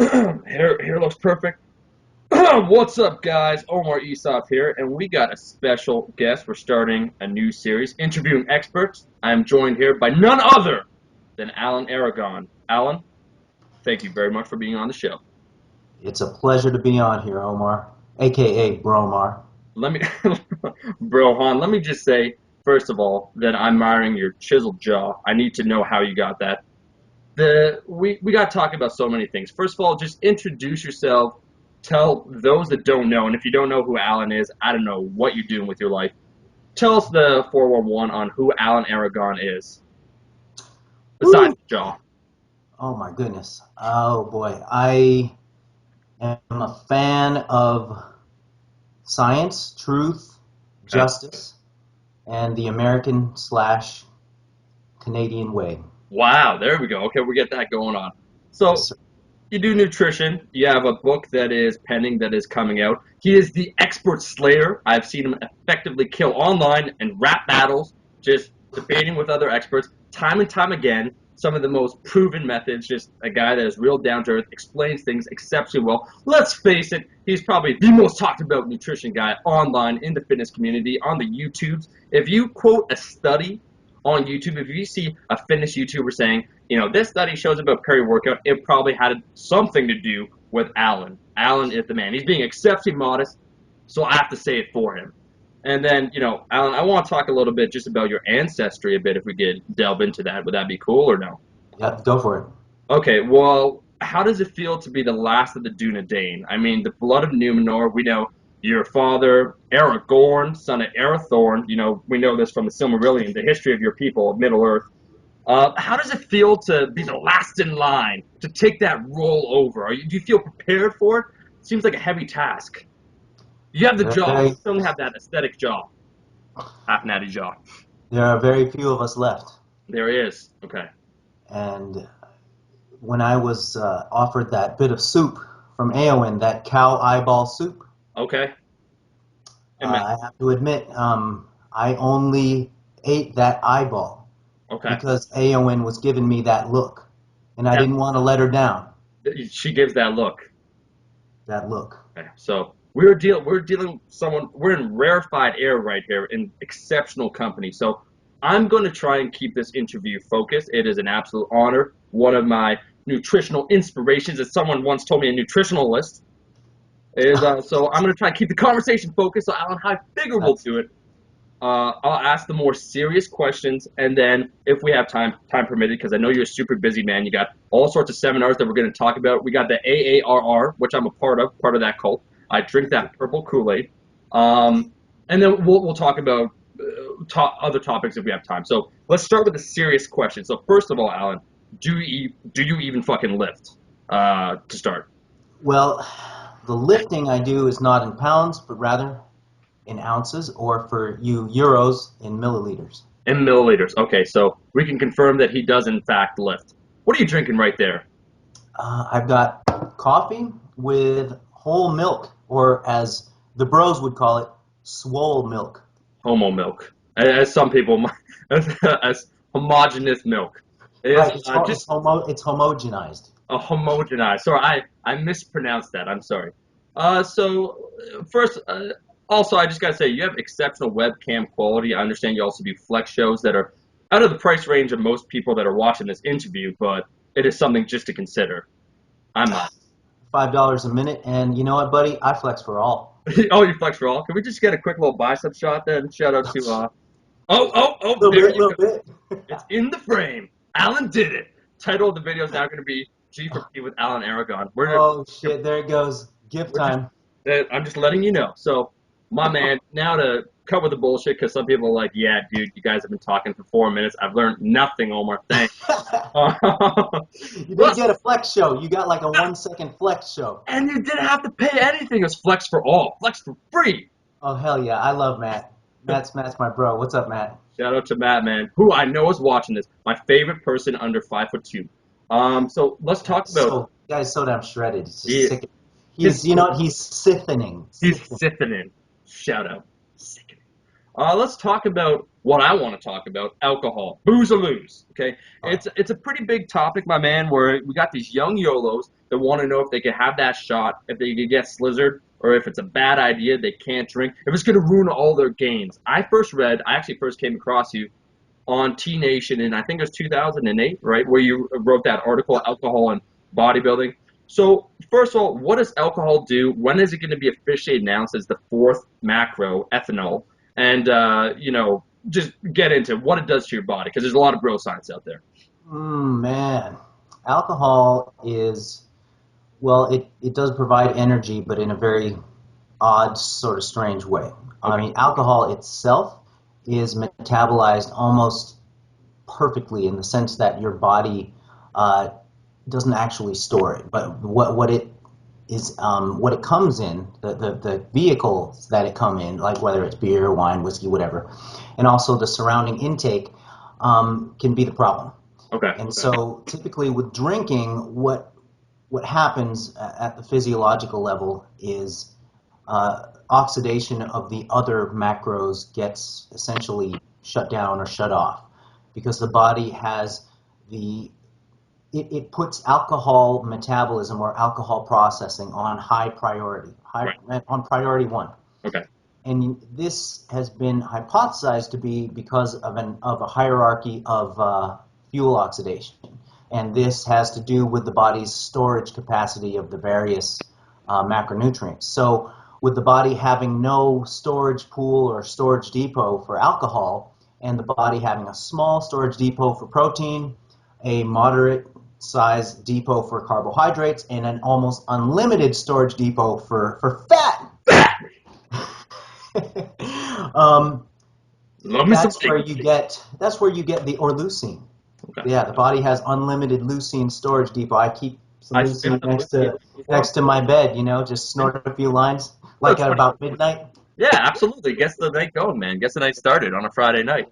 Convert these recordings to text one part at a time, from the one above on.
Hair looks perfect. What's up, guys? Omar Esop here, and we got a special guest. We're starting a new series, interviewing experts. I'm joined here by none other than Allan Aragon. Allan, thank you very much for being on the show. It's a pleasure to be on here, Omar, aka Bromar. Let me, Bro, Han, let me just say, first of all, that I'm admiring your chiseled jaw. I need to know how you got that. We got to talk about so many things. First of all, just introduce yourself. Tell those that don't know, and if you don't know who Allan is, I don't know what you're doing with your life. Tell us the 411 on who Allan Aragon is, besides Woo! the jaw. Oh my goodness. Oh boy. I am a fan of science, truth, Okay. justice, and the American slash Canadian way. Wow, there we go. Okay, we get that going on. Yes, So sir. you do nutrition. You have a book that is pending that is coming out. He is the expert slayer. I've seen him effectively kill online and rap battles, just debating with other experts time and time again. Some of the most proven methods. Just a guy that is real down to earth, explains things exceptionally well. Let's face it, he's probably the most talked about nutrition guy online in the fitness community on the YouTubes. If you quote a study on YouTube, if you see a fitness YouTuber saying, this study shows about peri-workout, it probably had something to do with Allan. Allan is the man. He's being exceptionally modest, so I have to say it for him. And then, Allan, I want to talk a little bit just about your ancestry a bit if we could delve into that. Would that be cool or no? Yep, go for it. Okay, well, how does it feel to be the last of the Dunedain? I mean, the blood of Numenor, we know your father, Aragorn, son of Arathorn, we know this from the Silmarillion, the history of your people of Middle-earth. How does it feel to be the last in line, to take that role over? Do you feel prepared for it? Seems like a heavy task. You have the There are jaw, but you very, still have that aesthetic jaw, half natty jaw. there are very few of us left. There he is. Okay. And when I was offered that bit of soup from Aowen, that cow eyeball soup, Okay. Amen. I have to admit, I only ate that eyeball Okay. because Aowen was giving me that look, and I That didn't want to let her down. she gives that look. That look. Okay. So we're dealing with someone, we're in rarefied air right here in exceptional company. So I'm going to try and keep this interview focused. It is an absolute honor. One of my nutritional inspirations, as someone once told me, a nutritionalist is so I'm going to try and keep the conversation focused. So Allan, how I figure we'll That's do it. I'll ask the more serious questions, and then if we have time permitted, because I know you're a super busy man, you got all sorts of seminars that we're going to talk about. We got the AARR, which I'm a part of that cult. I drink that purple Kool-Aid, and then we'll talk about other topics if we have time. So let's start with a serious question. So first of all, Allan, do you even fucking lift to start? well, the lifting I do is not in pounds, but rather in ounces, or for you euros, in milliliters. In milliliters. Okay, so we can confirm that he does in fact lift. What are you drinking right there? I've got coffee with whole milk, or as the bros would call it, swole milk. Homo milk, as some people, as homogeneous milk. It is Right, just it's homogenized. a homogenized. Sorry, I mispronounced that. I'm sorry. So first, also I just gotta say you have exceptional webcam quality. I understand you also do flex shows that are out of the price range of most people that are watching this interview, but it is something just to consider. I'm not. $5 a minute, and you know what, buddy? I flex for all. Oh, you flex for all. Can we just get a quick little bicep shot then? Shout out to Little there bit, you go. little bit. It's in the frame. Allan did it. Title of the video is now going to be G for P with Allan Aragon. Oh shit, there it goes. Gift We're just time. I'm just letting you know. So, my man, now to cover the bullshit because some people are like, yeah, dude, you guys have been talking for 4 minutes. I've learned nothing, Omar. Thanks. You didn't Let's get a flex show. You got like a 1 second flex show. and you didn't have to pay anything. It was flex for all, flex for free. Oh hell yeah, I love Matt. Matt's my bro. What's up, Matt? Shout out to Matt, man, who I know is watching this. My favorite person under 5'2". So let's talk about Guy's so damn shredded. It's just he, sick. his He's you know what? He's siphoning. He's Siphoning. sickening. Shout out. Sickening. Let's talk about what I want to talk about: alcohol, booze or lose. Okay, All right. it's a pretty big topic, my man. Where we got these young YOLOs that want to know if they could have that shot, if they could get slizzard, or if it's a bad idea, they can't drink, if it's going to ruin all their gains. I actually first came across you on T Nation in I think it was 2008, right, where you wrote that article, Yep. Alcohol and Bodybuilding. So first of all, what does alcohol do? When is it going to be officially announced as the fourth macro, ethanol? And just get into what it does to your body because there's a lot of bro science out there. Man, alcohol is, well, it does provide energy, but in a very odd, sort of strange way. I Okay, mean, alcohol itself is metabolized almost perfectly in the sense that your body uh, doesn't actually store it, but what it is, what it comes in, the vehicles that it come in, like whether it's beer, wine, whiskey, whatever, and also the surrounding intake, can be the problem. okay, And so typically with drinking, what happens at the physiological level is oxidation of the other macros gets essentially shut down or shut off because the body has the it puts alcohol metabolism or alcohol processing on high priority, right, on priority one. okay, And this has been hypothesized to be because of a hierarchy of fuel oxidation, and this has to do with the body's storage capacity of the various macronutrients. So, with the body having no storage pool or storage depot for alcohol, and the body having a small storage depot for protein, a moderate size depot for carbohydrates, and an almost unlimited storage depot for fat. um, love me some that's where bacon. you get the orlucine. Okay, Yeah, the body has unlimited leucine storage depot. I keep some I sip leucine the whiskey as well. next to my bed. Just Yeah, snort a few lines, like that's at funny. about midnight. Yeah, absolutely. Gets the night going, man. Gets the night started on a Friday night.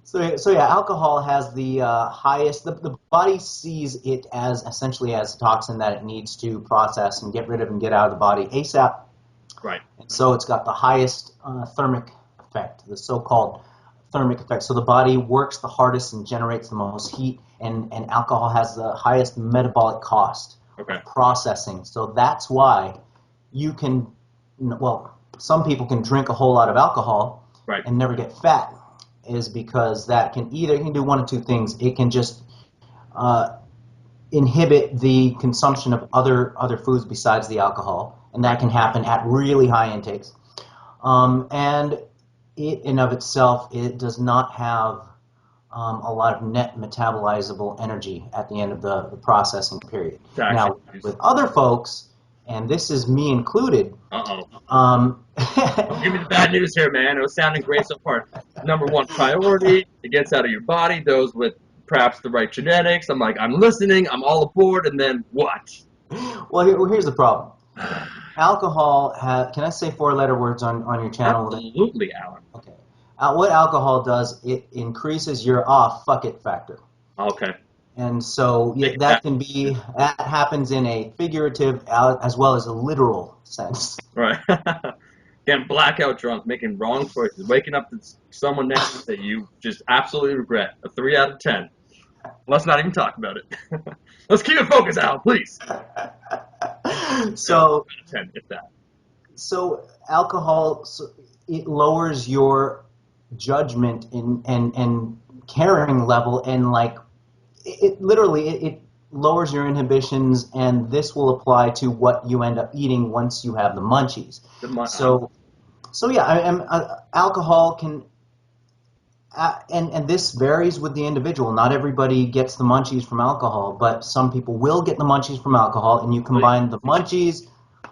So yeah, alcohol has the highest. The body sees it as essentially as a toxin that it needs to process and get rid of and get out of the body ASAP. Right. And so it's got the highest thermic effect, the so-called thermic effect. So the body works the hardest and generates the most heat, and alcohol has the highest metabolic cost Okay. of processing. So that's why you can, well, some people can drink a whole lot of alcohol Right. and never get fat, is because that can either, it can do one of two things. It can just uh, inhibit the consumption of other foods besides the alcohol, and Right. that can happen at really high intakes. And it in of itself, it does not have a lot of net metabolizable energy at the end of the processing period. To actually Now, use. with other folks, and this is me included, Uh-oh. um, Don't give me the bad news here, man. It was sounding great so far. Number one priority, it gets out of your body. Those with perhaps the right genetics. I'm like, I'm listening. I'm all aboard. And then what? here's the problem. Alcohol can I say four-letter words on your channel? Absolutely, Alan. Okay. What alcohol does, it increases your fuck it factor. Okay. And so yeah, Take it back. that happens in a figurative as well as a literal sense. Right. Getting blackout drunk, making wrong choices, waking up to someone next to you that you just absolutely regret. A 3 out of 10. Let's not even talk about it. Let's keep it focused, Al, please. No, 2 out So of 10, if that. alcohol, it lowers your judgment and caring level, and like it literally it lowers your inhibitions, and this will apply to what you end up eating once you have the munchies. So yeah, alcohol can and this varies with the individual. Not everybody gets the munchies from alcohol, but some people will get the munchies from alcohol, and you combine the munchies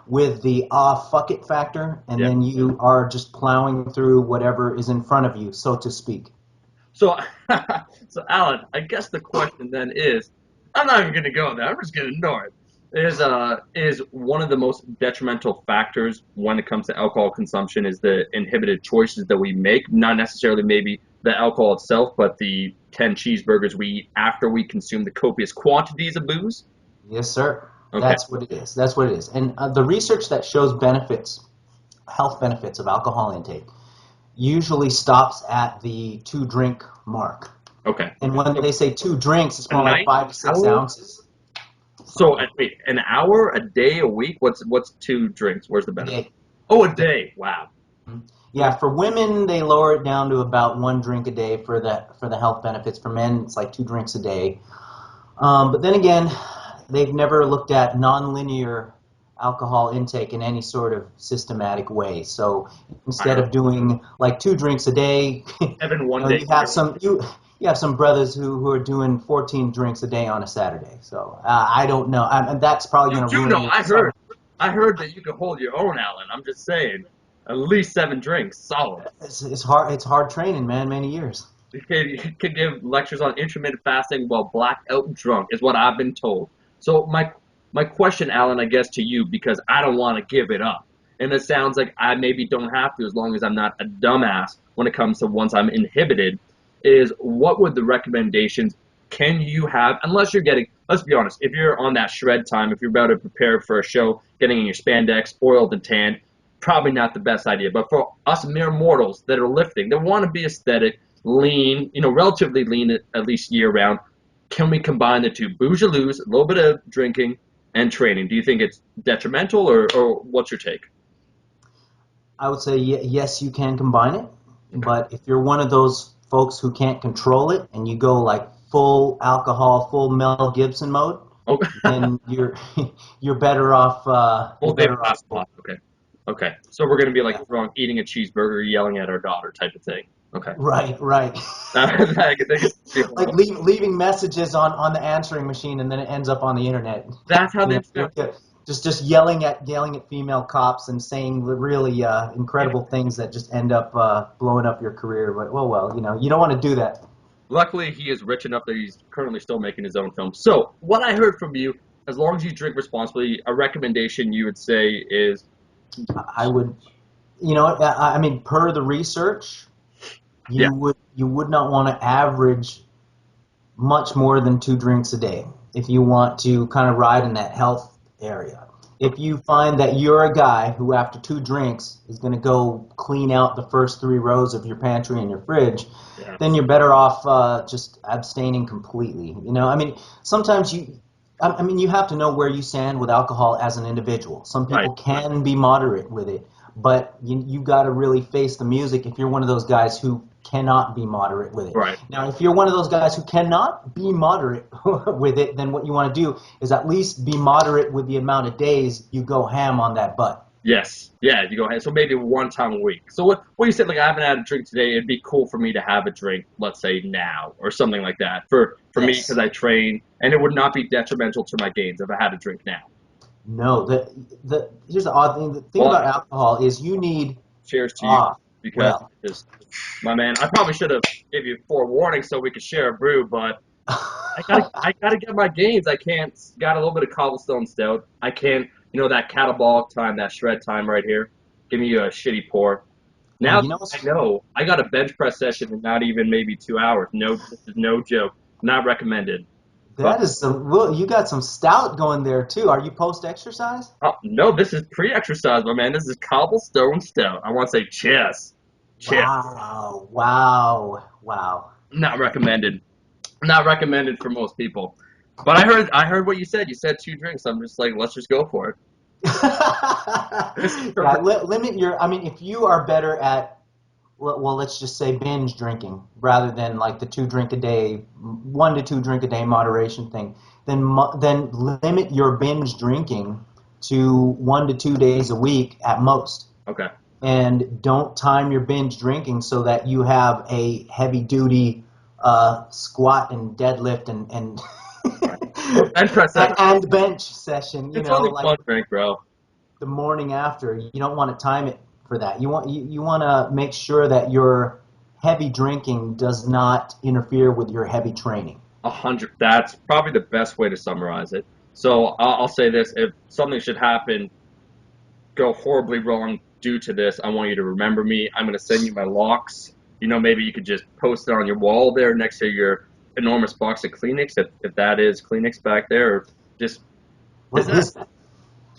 with the fuck it factor, and Yeah. then you are just plowing through whatever is in front of you, so to speak. So, so Alan, I guess the question then is, I'm not even going to go there. I'm just going to ignore it. Is one of the most detrimental factors when it comes to alcohol consumption is the inhibited choices that we make, not necessarily maybe the alcohol itself, but the 10 cheeseburgers we eat after we consume the copious quantities of booze. Yes, sir. Okay. That's what it is. That's what it is. And the research that shows health benefits of alcohol intake, usually stops at the 2-drink mark. Okay. And when So they say 2 drinks, it's a more like night, 5 to 6 hour. ounces. So Something like wait, an hour, a day, a week? What's 2 drinks? Where's the a benefit? day. Oh, a day. Wow. Yeah, for women they lower it down to about 1 drink a day for the health benefits. For men, it's like 2 drinks a day. But then again, they've never looked at nonlinear alcohol intake in any sort of systematic way. So I instead heard of doing like 2 drinks a day, Evan one day. you have some brothers who are doing 14 drinks a day on a Saturday. So I don't know, and that's probably You going to do ruin know. your I summer. heard. I heard that you can hold your own, Allan. I'm just saying. At least 7 drinks, solid. It's hard. It's hard training, man. Many years. You could give lectures on intermittent fasting while blacked out and drunk, is what I've been told. So my question, Allan, I guess to you, because I don't want to give it up, and it sounds like I maybe don't have to as long as I'm not a dumbass when it comes to once I'm inhibited, is what would the recommendations can you have, unless you're getting, let's be honest, if you're on that shred time, if you're about to prepare for a show, getting in your spandex, oiled and tanned, probably not the best idea. But for us mere mortals that are lifting, that want to be aesthetic, lean, relatively lean at least year round, can we combine the two? Bougaloos, a little bit of drinking, and training. Do you think it's detrimental, or what's your take? I would say yes, you can combine it, Okay. but if you're one of those folks who can't control it and you go like full alcohol, full Mel Gibson mode, Oh, then you're better off. full You're David better off. Hasselhoff. Okay. Okay. So we're gonna be like Yeah. drunk, eating a cheeseburger, yelling at our daughter, type of thing. Okay. Right, right. I think it's Like horrible. leaving messages on the answering machine, and then it ends up on the internet. That's how You they know, feel. just yelling at female cops and saying really incredible things that just end up blowing up your career. But well, you don't want to do that. Luckily, he is rich enough that he's currently still making his own film. So, what I heard from you, as long as you drink responsibly, a recommendation you would say is, I would, I mean, per the research, yeah, you would not want to average much more than 2 drinks a day if you want to kind of ride in that health area. okay, If you find that you're a guy who after 2 drinks is going to go clean out the first 3 rows of your pantry and your fridge, yeah, then you're better off just abstaining completely. I mean, sometimes I mean, you have to know where you stand with alcohol as an individual. Some right, people can be moderate with it, but you got to really face the music if you're one of those guys who cannot be moderate with it. right. Now, if you're one of those guys who cannot be moderate with it, then what you want to do is at least be moderate with the amount of days you go ham on that butt. Yes, yeah, you go ahead. So maybe one time a week. So what you said, like I haven't had a drink today. It'd be cool for me to have a drink, let's say now, or something like that. For me, because Yes. I train, and it would not be detrimental to my gains if I had a drink now. No. Here's the odd thing. The thing Well, about alcohol is you need. cheers to you, Ah, because well. just my man. I probably should have give you forewarning so we could share a brew, but I gotta get my gains. I can't. Got a little bit of cobblestone stout. I can't. That catabolic time, that shred time right here. Give me a shitty pour. Well, Now I know I got a bench press session in not even maybe 2 hours. No, this is no joke. Not recommended. But that is some. Well, you got some stout going there too. Are you post exercise? no, this is pre-exercise, my man. This is cobblestone stout. I want to say cheers. Cheers. Wow, wow, wow. Not recommended. Not recommended for most people. But I heard what you said. You said 2 drinks. I'm just like, let's just go for it. This is Yeah, perfect. limit your. I mean, if you are better at, well, let's just say binge drinking rather than like the 2 drink a day, 1 to 2 drink a day moderation thing, then limit your binge drinking to 1 to 2 days a week at most, Okay. and don't time your binge drinking so that you have a heavy duty squat and deadlift and Right. Or bench press session. and bench session. It's only Like one drink, bro. the morning after. You don't want to time it for that. You want to make sure that your heavy drinking does not interfere with your heavy training. 100. That's probably the best way to summarize it. So I'll say this: if something should happen, go horribly wrong due to this, I want you to remember me. I'm gonna send you my locks. Maybe you could just post it on your wall there next to your enormous box of Kleenex, if that is Kleenex back there, or just is What that? is that?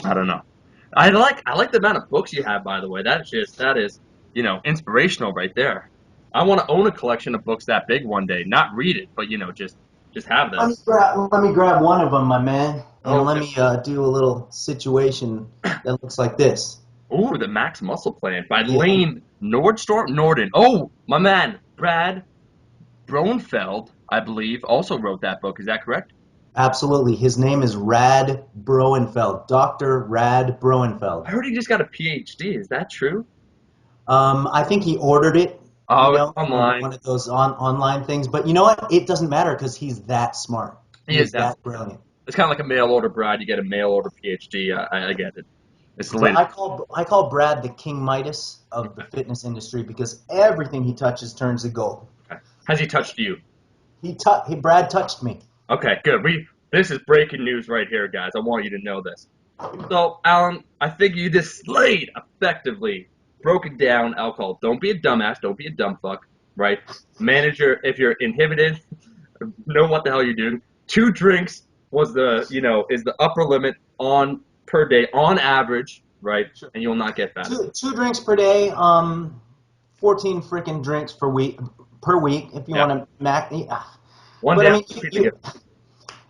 I don't know. I like the amount of books you have, by the way. That is inspirational right there. I want to own a collection of books that big one day. Not read it, but just have Let me this. grab one of them, my man, and let Okay. me do a little situation that looks like this. Ooh, the Max Muscle Plan by Yeah, Lane Nordstorm Norden. Oh, my man, Brad Bronfeld, I believe, also wrote that book. Is that correct? absolutely. His name is Rad Broenfeld, Dr. Rad I Broenfeld. heard he just got a PhD. Is that true? I think he ordered it, Oh, it's from online. one of those online things. But you know what? It doesn't matter because he's that smart. He He is is that. that brilliant. It's kind of like a mail order Brad. You get a mail order PhD. I get it. It's the latest. I call Brad the King Midas of the fitness industry because everything he touches turns to gold. Okay. Has he touched you? Brad touched me. Okay, good. This is breaking news right here, guys. I want you to know this. So, Alan, I think you just slayed effectively, broken down alcohol. Don't be a dumbass. Don't be a dumb fuck. Right? Manager, if you're inhibited, know what the hell you're doing. 2 drinks is the upper limit on per day on average, right? Sure. And you will not get fat. Two drinks per day. 14 freaking drinks per week if you Yeah. want to mac. One But I down, mean, two to go.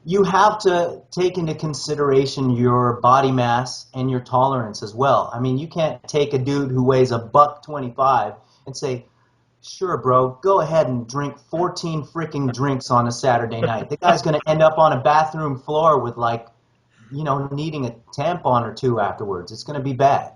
you have to take into consideration your body mass and your tolerance as well. I mean, you can't take a dude who weighs a buck 25 and say, "Sure, bro, go ahead and drink 14 freaking drinks on a Saturday night." The guy's going to end up on a bathroom floor with needing a tampon or two afterwards. It's going to be bad.